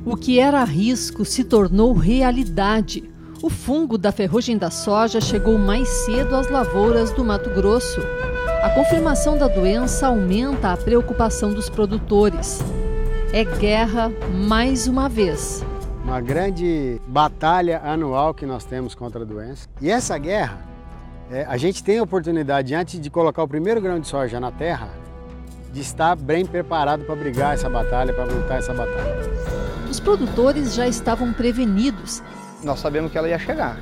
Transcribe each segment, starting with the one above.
O que era risco se tornou realidade. O fungo da ferrugem da soja chegou mais cedo às lavouras do Mato Grosso. A confirmação da doença aumenta a preocupação dos produtores. É guerra mais uma vez. Uma grande batalha anual que nós temos contra a doença. E essa guerra, a gente tem a oportunidade, antes de colocar o primeiro grão de soja na terra, de estar bem preparado para brigar essa batalha, para lutar essa batalha. Os produtores já estavam prevenidos. Nós sabemos que ela ia chegar.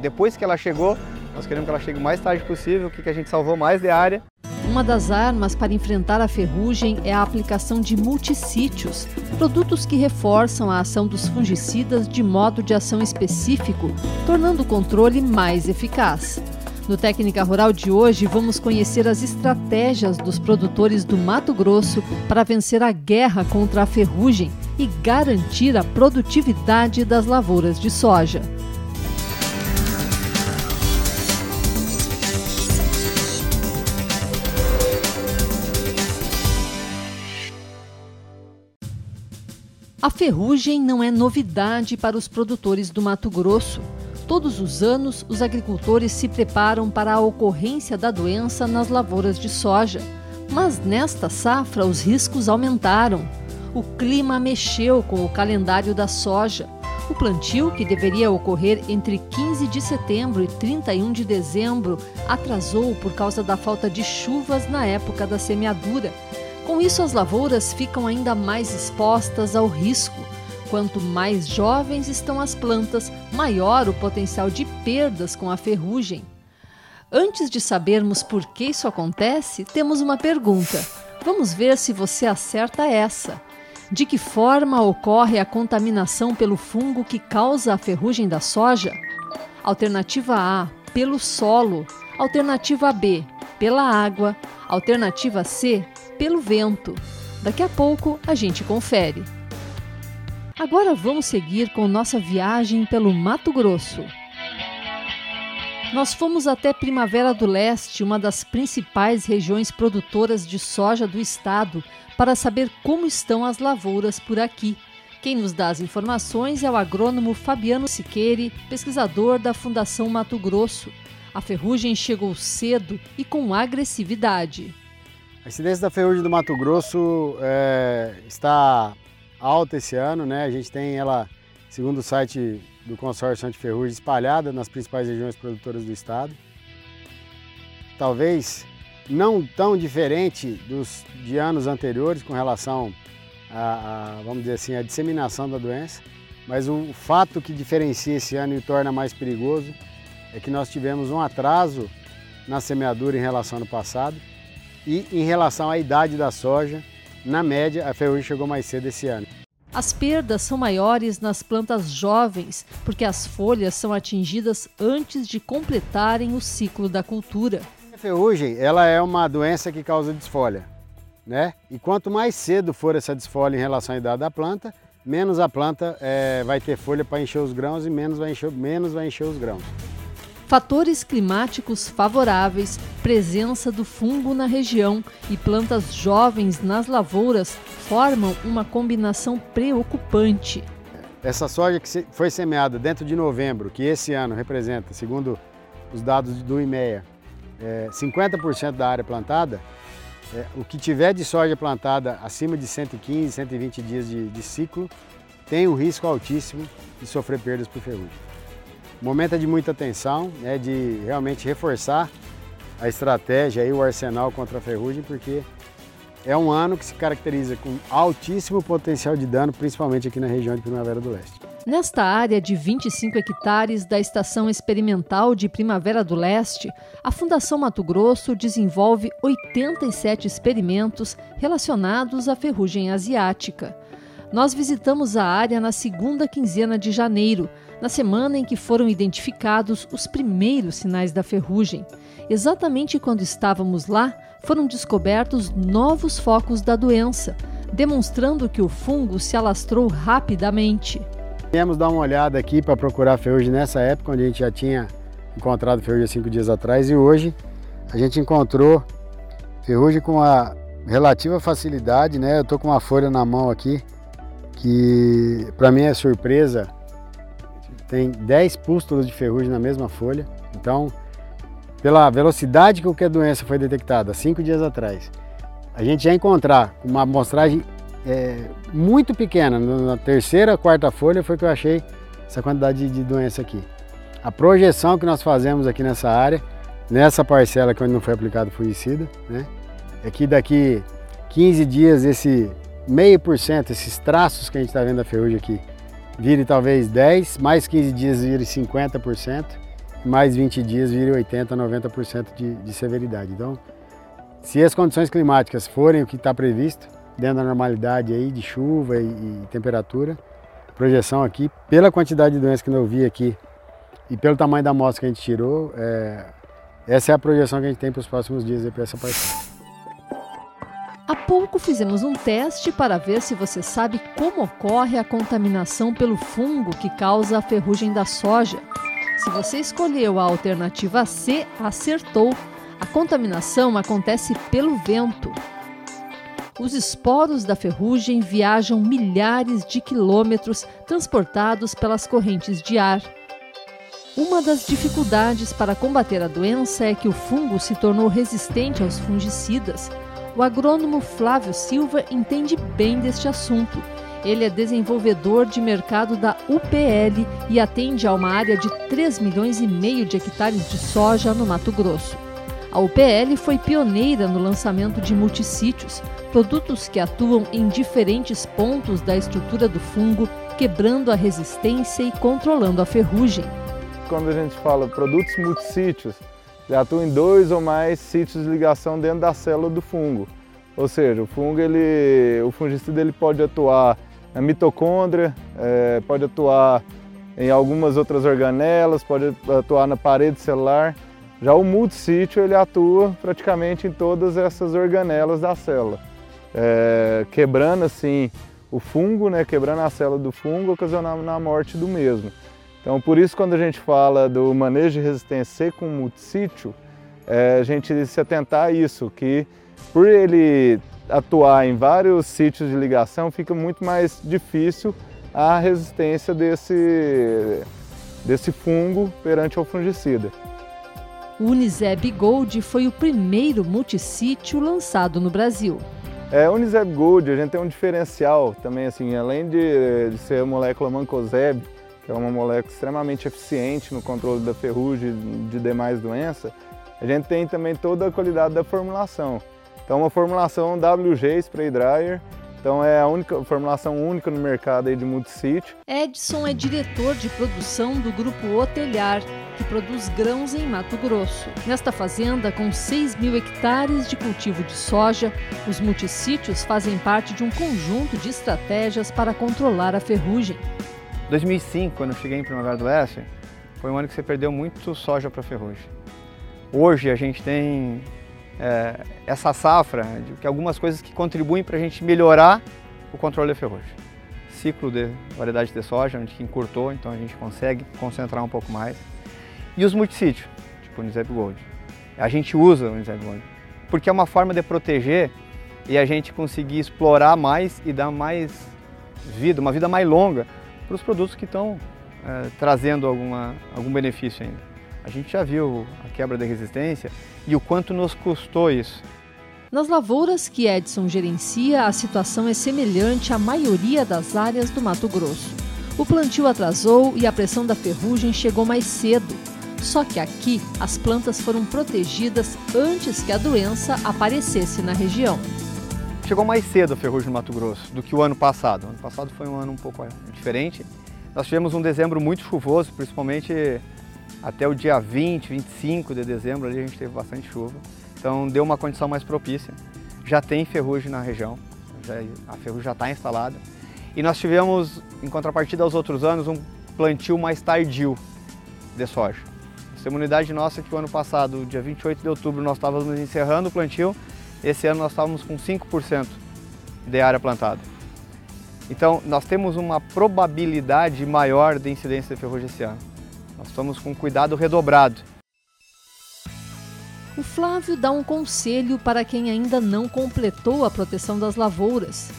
Depois que ela chegou, nós queremos que ela chegue o mais tarde possível, que a gente salvou mais de área. Uma das armas para enfrentar a ferrugem é a aplicação de multissítios, produtos que reforçam a ação dos fungicidas de modo de ação específico, tornando o controle mais eficaz. No Técnica Rural de hoje, vamos conhecer as estratégias dos produtores do Mato Grosso para vencer a guerra contra a ferrugem e garantir a produtividade das lavouras de soja. A ferrugem não é novidade para os produtores do Mato Grosso. Todos os anos, os agricultores se preparam para a ocorrência da doença nas lavouras de soja. Mas nesta safra, os riscos aumentaram. O clima mexeu com o calendário da soja. O plantio, que deveria ocorrer entre 15 de setembro e 31 de dezembro, atrasou por causa da falta de chuvas na época da semeadura. Com isso, as lavouras ficam ainda mais expostas ao risco. Quanto mais jovens estão as plantas, maior o potencial de perdas com a ferrugem. Antes de sabermos por que isso acontece, temos uma pergunta. Vamos ver se você acerta essa. De que forma ocorre a contaminação pelo fungo que causa a ferrugem da soja? Alternativa A, pelo solo. Alternativa B, pela água. Alternativa C, pelo vento. Daqui a pouco a gente confere. Agora vamos seguir com nossa viagem pelo Mato Grosso. Nós fomos até Primavera do Leste, uma das principais regiões produtoras de soja do estado, para saber como estão as lavouras por aqui. Quem nos dá as informações é o agrônomo Fabiano Siqueira, pesquisador da Fundação Mato Grosso. A ferrugem chegou cedo e com agressividade. A incidência da ferrugem do Mato Grosso está alta esse ano, né? A gente tem ela, segundo o site do consórcio anti-ferrugem, espalhada nas principais regiões produtoras do estado. Talvez não tão diferente de anos anteriores com relação vamos dizer assim, a disseminação da doença, mas o fato que diferencia esse ano e o torna mais perigoso é que nós tivemos um atraso na semeadura em relação ao ano passado e em relação à idade da soja. Na média, a ferrugem chegou mais cedo esse ano. As perdas são maiores nas plantas jovens, porque as folhas são atingidas antes de completarem o ciclo da cultura. A ferrugem, ela é uma doença que causa desfolha, né? E quanto mais cedo for essa desfolha em relação à idade da planta, menos a planta vai ter folha para encher os grãos e menos vai encher os grãos. Fatores climáticos favoráveis, presença do fungo na região e plantas jovens nas lavouras formam uma combinação preocupante. Essa soja que foi semeada dentro de novembro, que esse ano representa, segundo os dados do IMEA, 50% da área plantada, o que tiver de soja plantada acima de 115, 120 dias de ciclo, tem um risco altíssimo de sofrer perdas por ferrugem. O momento é de muita atenção, de realmente reforçar a estratégia e o arsenal contra a ferrugem, porque é um ano que se caracteriza com altíssimo potencial de dano, principalmente aqui na região de Primavera do Leste. Nesta área de 25 hectares da Estação Experimental de Primavera do Leste, a Fundação Mato Grosso desenvolve 87 experimentos relacionados à ferrugem asiática. Nós visitamos a área na segunda quinzena de janeiro, na semana em que foram identificados os primeiros sinais da ferrugem. Exatamente quando estávamos lá, foram descobertos novos focos da doença, demonstrando que o fungo se alastrou rapidamente. Viemos dar uma olhada aqui para procurar ferrugem nessa época, onde a gente já tinha encontrado ferrugem 5 dias atrás, e hoje a gente encontrou ferrugem com uma relativa facilidade, né? Eu estou com uma folha na mão aqui, que para mim é surpresa, tem 10 pústulas de ferrugem na mesma folha. Então, pela velocidade com que a doença foi detectada 5 dias atrás, a gente já encontrar uma amostragem muito pequena, na terceira, quarta folha foi que eu achei essa quantidade de doença aqui. A projeção que nós fazemos aqui nessa área, nessa parcela que onde não foi aplicado fungicida, né, é que daqui 15 dias esse 0,5%, esses traços que a gente está vendo da ferrugem aqui, vire talvez 10, mais 15 dias vire 50%, mais 20 dias vire 80%, 90% de severidade. Então, se as condições climáticas forem o que está previsto, dentro da normalidade aí de chuva e temperatura, a projeção aqui, pela quantidade de doenças que eu vi aqui e pelo tamanho da amostra que a gente tirou, essa é a projeção que a gente tem para os próximos dias para essa parcela. Há pouco fizemos um teste para ver se você sabe como ocorre a contaminação pelo fungo que causa a ferrugem da soja. Se você escolheu a alternativa C, acertou. A contaminação acontece pelo vento. Os esporos da ferrugem viajam milhares de quilômetros transportados pelas correntes de ar. Uma das dificuldades para combater a doença é que o fungo se tornou resistente aos fungicidas. O agrônomo Flávio Silva entende bem deste assunto. Ele é desenvolvedor de mercado da UPL e atende a uma área de 3,5 milhões de hectares de soja no Mato Grosso. A UPL foi pioneira no lançamento de multissítios, produtos que atuam em diferentes pontos da estrutura do fungo, quebrando a resistência e controlando a ferrugem. Quando a gente fala produtos multissítios, ele atua em 2 ou mais sítios de ligação dentro da célula do fungo. Ou seja, o fungicida ele pode atuar na mitocôndria, pode atuar em algumas outras organelas, pode atuar na parede celular. Já o multissítio ele atua praticamente em todas essas organelas da célula, quebrando assim o fungo, né, quebrando a célula do fungo, ocasionando a morte do mesmo. Então, por isso, quando a gente fala do manejo de resistência C com multissítio, a gente se atentar a isso, que por ele atuar em vários sítios de ligação, fica muito mais difícil a resistência desse fungo perante ao fungicida. O Uniseb Gold foi o primeiro multissítio lançado no Brasil. O Uniseb Gold, a gente tem um diferencial também, assim, além de ser a molécula Mancozeb, que é uma molécula extremamente eficiente no controle da ferrugem e de demais doenças, a gente tem também toda a qualidade da formulação. Então, uma formulação WG Spray Dryer, então é a única formulação única no mercado aí de multissítio. Edson é diretor de produção do grupo Otelhar, que produz grãos em Mato Grosso. Nesta fazenda, com 6.000 hectares de cultivo de soja, os multissítios fazem parte de um conjunto de estratégias para controlar a ferrugem. 2005, quando eu cheguei em Primavera do Oeste, foi um ano que você perdeu muito soja para ferrugem. Hoje a gente tem essa safra de algumas coisas que contribuem para a gente melhorar o controle da ferrugem. Ciclo de variedade de soja, onde encurtou, então a gente consegue concentrar um pouco mais. E os multissítios, tipo o Uniseb Gold. A gente usa o Uniseb Gold porque é uma forma de proteger e a gente conseguir explorar mais e dar mais vida, uma vida mais longa para os produtos que estão trazendo algum benefício ainda. A gente já viu a quebra da resistência e o quanto nos custou isso. Nas lavouras que Edson gerencia, a situação é semelhante à maioria das áreas do Mato Grosso. O plantio atrasou e a pressão da ferrugem chegou mais cedo. Só que aqui, as plantas foram protegidas antes que a doença aparecesse na região. Chegou mais cedo a ferrugem no Mato Grosso do que o ano passado. O ano passado foi um ano um pouco diferente. Nós tivemos um dezembro muito chuvoso, principalmente até o dia 20, 25 de dezembro, ali a gente teve bastante chuva. Então deu uma condição mais propícia. Já tem ferrugem na região, a ferrugem já está instalada. E nós tivemos, em contrapartida aos outros anos, um plantio mais tardio de soja. Essa é uma unidade nossa que o ano passado, dia 28 de outubro, nós estávamos encerrando o plantio. Esse ano nós estávamos com 5% de área plantada. Então nós temos uma probabilidade maior de incidência de ferrugem esse ano. Nós estamos com cuidado redobrado. O Flávio dá um conselho para quem ainda não completou a proteção das lavouras.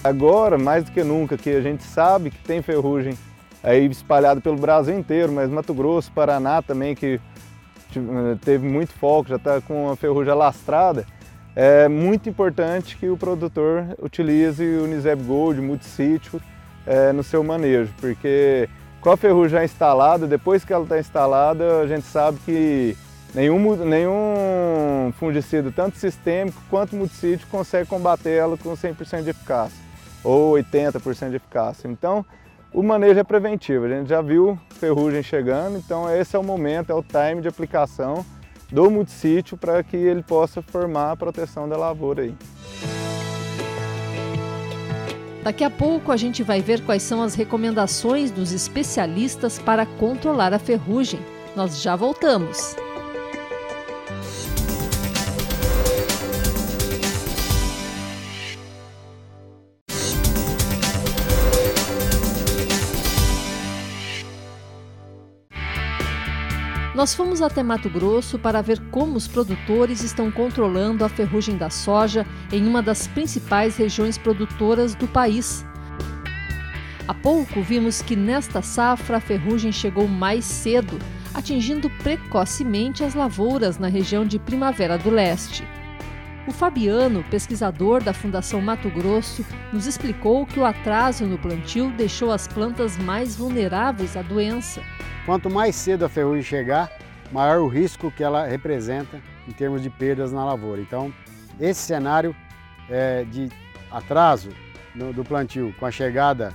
Agora, mais do que nunca, que a gente sabe que tem ferrugem aí espalhada pelo Brasil inteiro, mas Mato Grosso, Paraná também, que teve muito foco, já está com a ferrugem alastrada, é muito importante que o produtor utilize o Uniseb Gold, multissítio, no seu manejo, porque com a ferrugem já instalada, depois que ela está instalada, a gente sabe que nenhum fungicida, tanto sistêmico quanto multissítio, consegue combater ela com 100% de eficácia, ou 80% de eficácia. Então, o manejo é preventivo, a gente já viu ferrugem chegando, então esse é o momento, é o time de aplicação do multissítio para que ele possa formar a proteção da lavoura aí. Daqui a pouco a gente vai ver quais são as recomendações dos especialistas para controlar a ferrugem. Nós já voltamos. Nós fomos até Mato Grosso para ver como os produtores estão controlando a ferrugem da soja em uma das principais regiões produtoras do país. Há pouco vimos que nesta safra a ferrugem chegou mais cedo, atingindo precocemente as lavouras na região de Primavera do Leste. O Fabiano, pesquisador da Fundação Mato Grosso, nos explicou que o atraso no plantio deixou as plantas mais vulneráveis à doença. Quanto mais cedo a ferrugem chegar, maior o risco que ela representa em termos de perdas na lavoura. Então, esse cenário de atraso do plantio com a chegada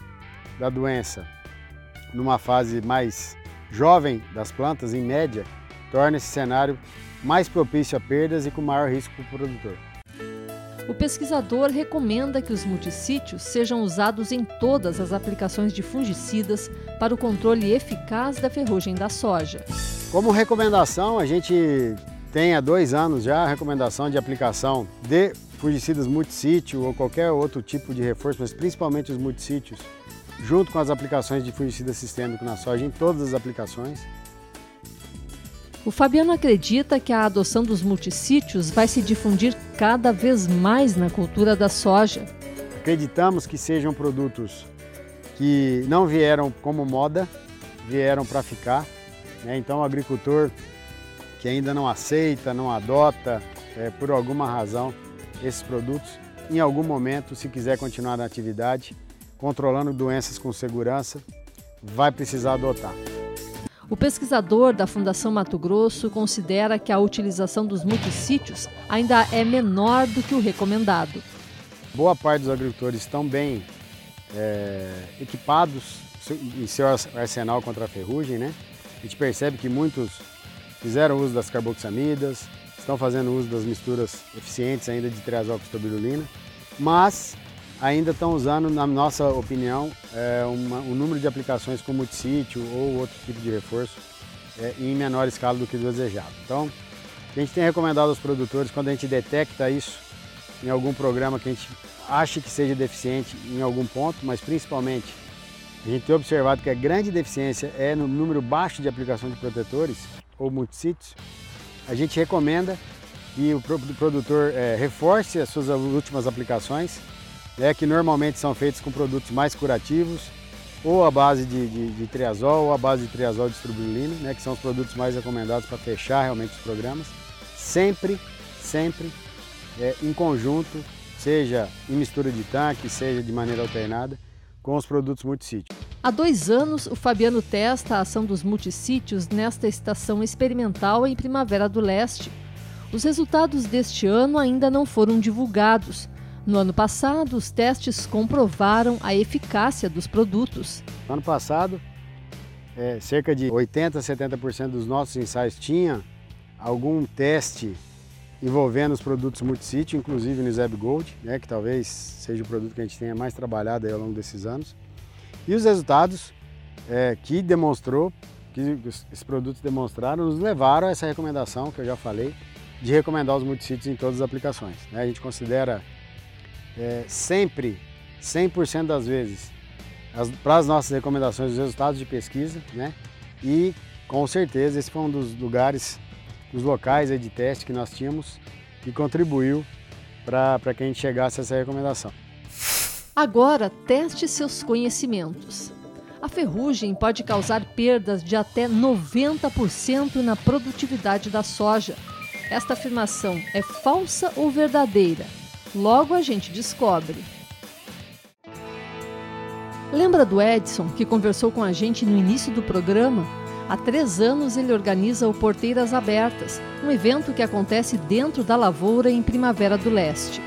da doença numa fase mais jovem das plantas, em média, torna esse cenário mais propício a perdas e com maior risco para o produtor. O pesquisador recomenda que os multissítios sejam usados em todas as aplicações de fungicidas para o controle eficaz da ferrugem da soja. Como recomendação, a gente tem há 2 anos já a recomendação de aplicação de fungicidas multissítio ou qualquer outro tipo de reforço, mas principalmente os multissítios, junto com as aplicações de fungicida sistêmico na soja em todas as aplicações. O Fabiano acredita que a adoção dos multissítios vai se difundir cada vez mais na cultura da soja. Acreditamos que sejam produtos que não vieram como moda, vieram para ficar, né? Então o agricultor que ainda não aceita, não adota, por alguma razão, esses produtos, em algum momento, se quiser continuar na atividade, controlando doenças com segurança, vai precisar adotar. O pesquisador da Fundação Mato Grosso considera que a utilização dos multissítios ainda é menor do que o recomendado. Boa parte dos agricultores estão bem equipados em seu arsenal contra a ferrugem, né? A gente percebe que muitos fizeram uso das carboxamidas, estão fazendo uso das misturas eficientes ainda de triazol com citabirulina, mas ainda estão usando, na nossa opinião, um número de aplicações com multissítio ou outro tipo de reforço em menor escala do que o desejado. Então, a gente tem recomendado aos produtores, quando a gente detecta isso em algum programa que a gente acha que seja deficiente em algum ponto, mas principalmente a gente tem observado que a grande deficiência é no número baixo de aplicação de protetores ou multissítios, a gente recomenda que o produtor reforce as suas últimas aplicações, que normalmente são feitos com produtos mais curativos, ou à base de triazol, ou à base de triazol de citabirulina, que são os produtos mais recomendados para fechar realmente os programas, sempre em conjunto, seja em mistura de tanque, seja de maneira alternada, com os produtos multissítio. Há 2 anos, o Fabiano testa a ação dos multissítios nesta estação experimental em Primavera do Leste. Os resultados deste ano ainda não foram divulgados. No ano passado, os testes comprovaram a eficácia dos produtos. No ano passado, cerca de 80% a 70% dos nossos ensaios tinha algum teste envolvendo os produtos multissítio, inclusive o Uniseb Gold, que talvez seja o produto que a gente tenha mais trabalhado aí ao longo desses anos. E os resultados que esses produtos demonstraram, nos levaram a essa recomendação que eu já falei, de recomendar os multissítios em todas as aplicações. A gente considera sempre, 100% das vezes, para as nossas recomendações, os resultados de pesquisa, e com certeza esse foi um dos locais de teste que nós tínhamos que contribuiu para que a gente chegasse a essa recomendação. Agora, teste seus conhecimentos. A ferrugem pode causar perdas de até 90% na produtividade da soja. Esta afirmação é falsa ou verdadeira? Logo a gente descobre. Lembra do Edson, que conversou com a gente no início do programa? Há 3 anos ele organiza o Porteiras Abertas, um evento que acontece dentro da lavoura em Primavera do Leste.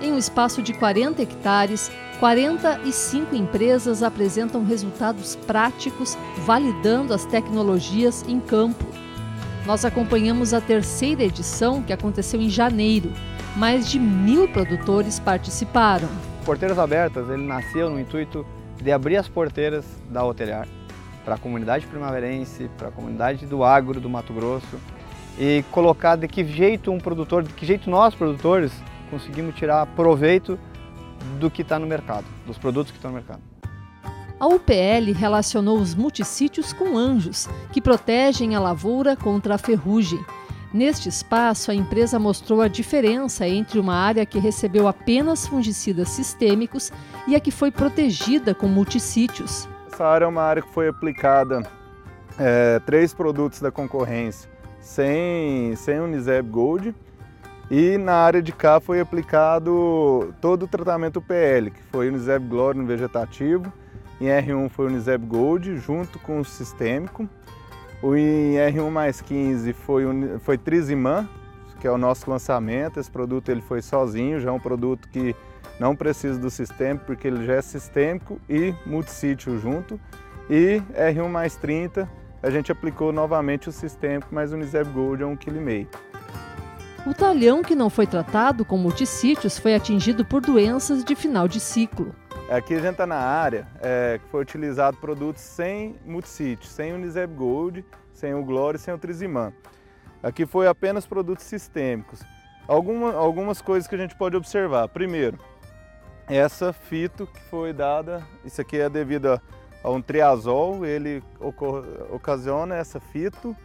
Em um espaço de 40 hectares, 45 empresas apresentam resultados práticos, validando as tecnologias em campo. Nós acompanhamos a 3ª edição, que aconteceu em janeiro. Mais de 1.000 produtores participaram. Porteiras Abertas, ele nasceu no intuito de abrir as porteiras da Otelhar para a comunidade primaverense, para a comunidade do agro do Mato Grosso e colocar de que jeito nós produtores conseguimos tirar proveito do que está no mercado, dos produtos que estão no mercado. A UPL relacionou os multissítios com anjos, que protegem a lavoura contra a ferrugem. Neste espaço, a empresa mostrou a diferença entre uma área que recebeu apenas fungicidas sistêmicos e a que foi protegida com multissítios. Essa área é uma área que foi aplicada 3 produtos da concorrência sem Uniseb Gold, e na área de cá foi aplicado todo o tratamento PL, que foi Uniseb Glory no vegetativo, em R1 foi Uniseb Gold junto com o sistêmico. Em R1+15 foi Triziman, que é o nosso lançamento. Esse produto ele foi sozinho, já é um produto que não precisa do sistêmico, porque ele já é sistêmico e multissítio junto. E R1+30 a gente aplicou novamente o sistêmico, mas o Uniseb Gold é 1,5 kg. O talhão que não foi tratado com multissítios foi atingido por doenças de final de ciclo. Aqui a gente está na área que foi utilizado produtos sem multissítio, sem Uniseb Gold, sem o Glory, sem o Triziman. Aqui foi apenas produtos sistêmicos. Algumas coisas que a gente pode observar. Primeiro, essa fito que foi dada, isso aqui é devido a um triazol, ele ocasiona essa fito.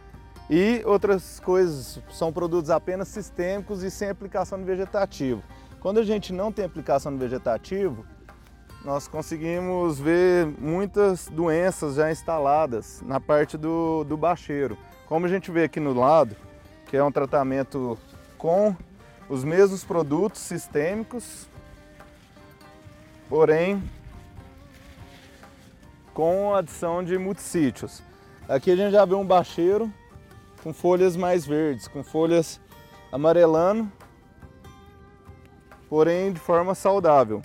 E outras coisas são produtos apenas sistêmicos e sem aplicação no vegetativo. Quando a gente não tem aplicação no vegetativo, nós conseguimos ver muitas doenças já instaladas na parte do bacheiro. Como a gente vê aqui no lado, que é um tratamento com os mesmos produtos sistêmicos, porém com adição de multissítios. Aqui a gente já vê um bacheiro com folhas mais verdes, com folhas amarelando, porém de forma saudável.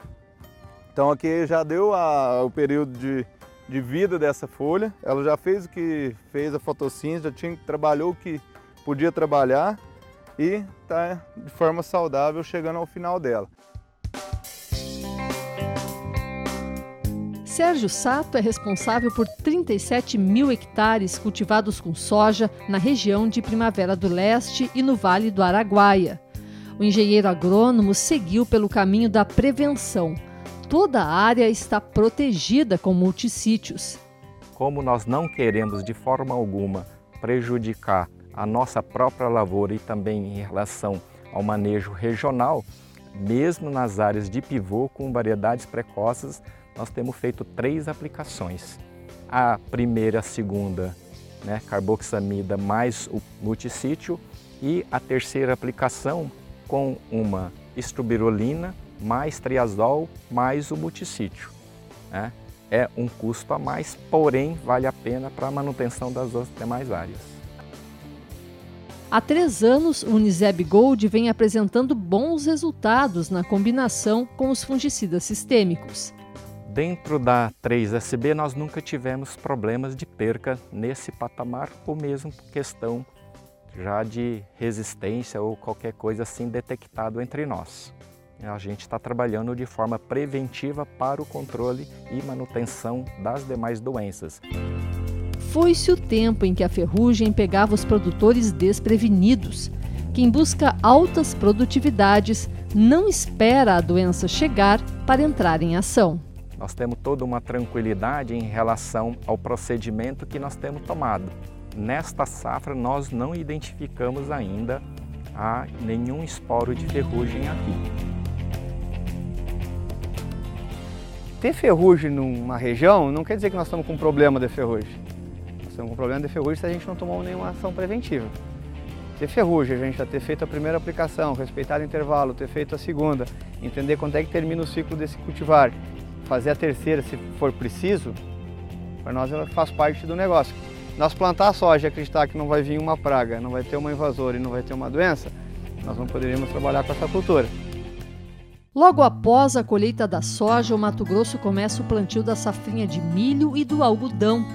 Então aqui já deu o período de vida dessa folha, ela já fez o que fez a fotossíntese, já trabalhou o que podia trabalhar e está de forma saudável chegando ao final dela. Sérgio Sato é responsável por 37.000 hectares cultivados com soja na região de Primavera do Leste e no Vale do Araguaia. O engenheiro agrônomo seguiu pelo caminho da prevenção. Toda a área está protegida com multissítios. Como nós não queremos de forma alguma prejudicar a nossa própria lavoura e também em relação ao manejo regional, mesmo nas áreas de pivô com variedades precoces, nós temos feito 3 aplicações. A primeira, a segunda, carboxamida mais o multissítio, e a terceira aplicação com uma estrubirolina mais triazol mais o multissítio. É um custo a mais, porém vale a pena para a manutenção das outras demais áreas. Há 3 anos, o Uniseb Gold vem apresentando bons resultados na combinação com os fungicidas sistêmicos. Dentro da 3SB nós nunca tivemos problemas de perca nesse patamar, ou mesmo questão já de resistência ou qualquer coisa assim detectado entre nós. A gente está trabalhando de forma preventiva para o controle e manutenção das demais doenças. Foi-se o tempo em que a ferrugem pegava os produtores desprevenidos. Quem busca altas produtividades não espera a doença chegar para entrar em ação. Nós temos toda uma tranquilidade em relação ao procedimento que nós temos tomado. Nesta safra nós não identificamos ainda nenhum esporo de ferrugem aqui. Ter ferrugem numa região não quer dizer que nós estamos com um problema de ferrugem. Nós estamos com um problema de ferrugem se a gente não tomou nenhuma ação preventiva. Ter ferrugem, a gente já ter feito a primeira aplicação, respeitar o intervalo, ter feito a segunda, entender quando é que termina o ciclo desse cultivar, fazer a terceira se for preciso, para nós ela faz parte do negócio. Nós plantar a soja e acreditar que não vai vir uma praga, não vai ter uma invasora e não vai ter uma doença, nós não poderíamos trabalhar com essa cultura. Logo após a colheita da soja, o Mato Grosso começa o plantio da safrinha de milho e do algodão.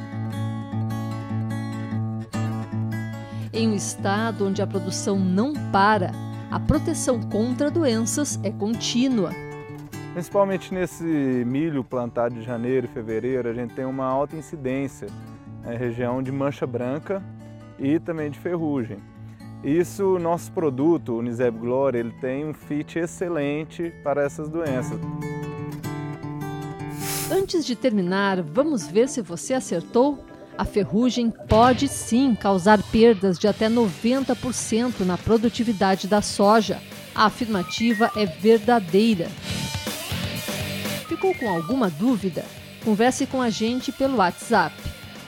Em um estado onde a produção não para, a proteção contra doenças é contínua. Principalmente nesse milho plantado de janeiro e fevereiro, a gente tem uma alta incidência na região de mancha branca e também de ferrugem. Isso, nosso produto, o Uniseb Glória, ele tem um fit excelente para essas doenças. Antes de terminar, vamos ver se você acertou? A ferrugem pode sim causar perdas de até 90% na produtividade da soja. A afirmativa é verdadeira. Ficou com alguma dúvida? Converse com a gente pelo WhatsApp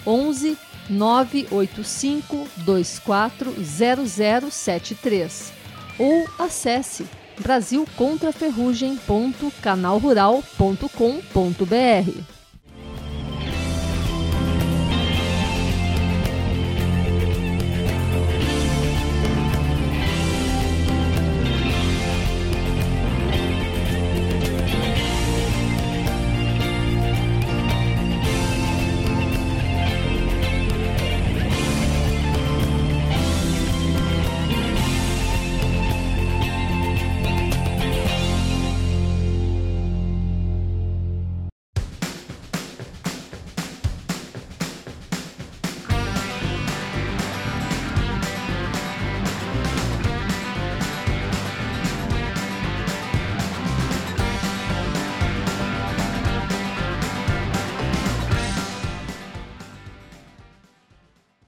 11 985 24 0073 ou acesse brasilcontraferrugem.canalrural.com.br.